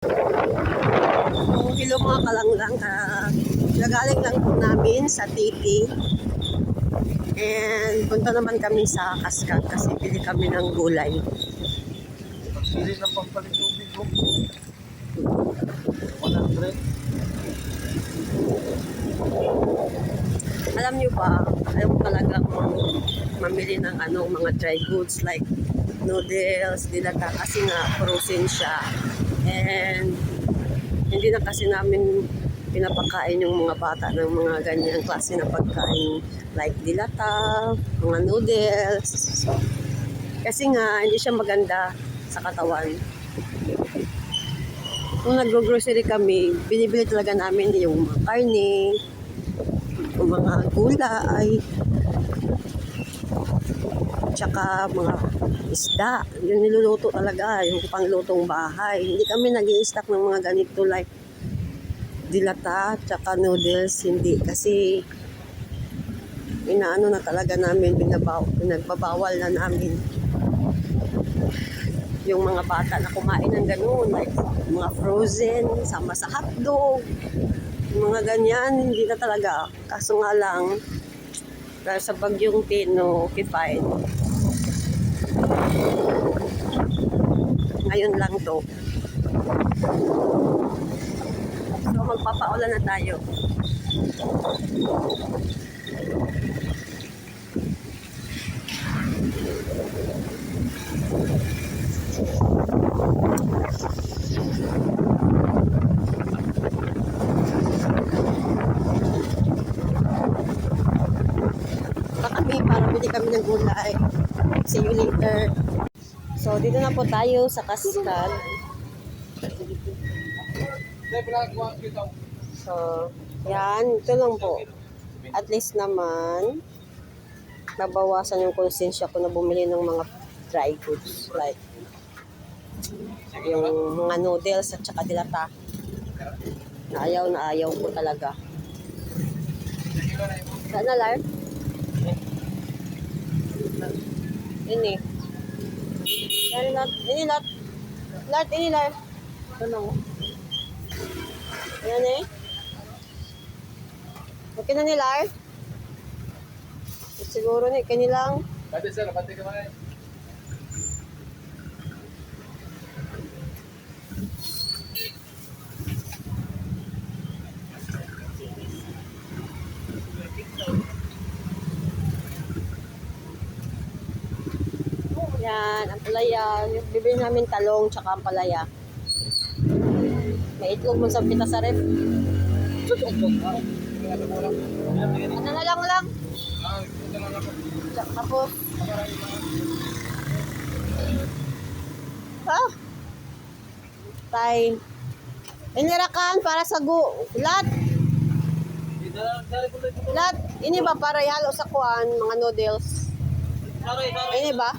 So, hello mga kalanglang. Nagaling lang po namin sa Titi. And punta naman kami sa Cascade kasi pili kami ng gulay. Hindi ng pampalit tubig ko. 100. Alam niyo ba, ayaw ko talagang mamili ng mga dry goods like noodles, dilata kasi nga frozen siya. And hindi na kasi namin pinapakain yung mga bata ng mga ganyang klase na pagkain like dilata, mga noodles. Kasi nga hindi siya maganda sa katawan. Kung nag-grocery kami, binibili talaga namin yung mga karne, yung mga gulay, tsaka mga isda. Yung niluluto talaga, yung panglutong bahay. Hindi kami nag-i-stock ng mga ganito like dilata, tsaka noodles. Hindi, kasi inaano na talaga namin, pinagbabawal na namin yung mga bata na kumain ng gano'n, like mga frozen, sama sa hotdog, yung mga ganyan, hindi na talaga. Kaso nga lang, dahil sa bagyong Tino, okay fine. Ngayon lang to. So magpapaulan na tayo. Kami para bili kami ng gulay. See you later. So dito na po tayo sa Cascade. So yan, ito lang po. At least naman nabawasan yung konsensya ko na bumili ng mga dry goods like yung mga noodles at saka dilata na ayaw ko talaga. Saan na, Lar? Ini. Ini, Lar. Lar, ini, Lar. Ano? Ayan eh. Okay na ni Lar? Siguro ni kanilang. Pati sir, pati ka man. Yan, ang palaya. Bibili namin talong tsaka ang palaya. May itlog mo sa pita sa ref. Ano na lang? Tapos. Ha? Tay. Inirakan para sa lat. Lat. Ini ba para ihalo sa kuan, mga noodles? Ini ba?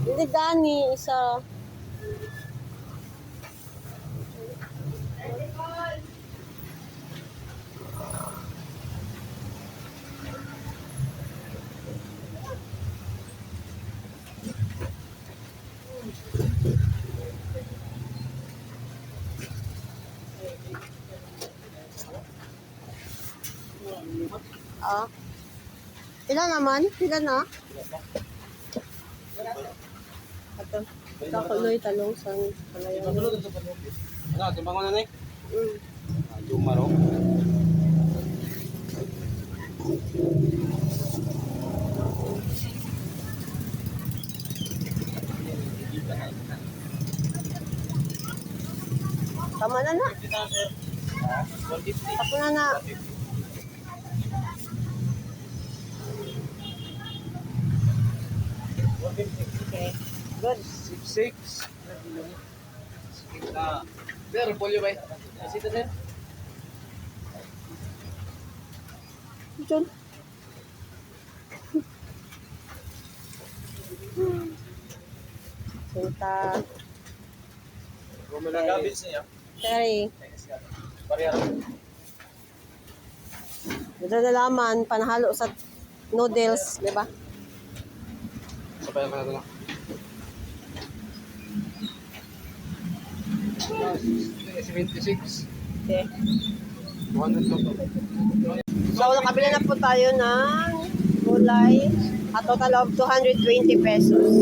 Hindi gani isa. Ah. Ilan naman? Ilan na? Ito. Kakuloy talong sa palaya. Ano, timbang ko na eh. Dumaro. Tama na na. Ako na na. Okay. Good. 6. Sir, polio ba? Sita sir. Diyan. Sinta. Gumila gabis niya. Terry. Parehara. Ito na laman, panahalo sa noodles, di ba? Sabayan ka na ito na. 76. Okay. 200 to. So, nakabili na po tayo ng gulay. A total of 220 pesos.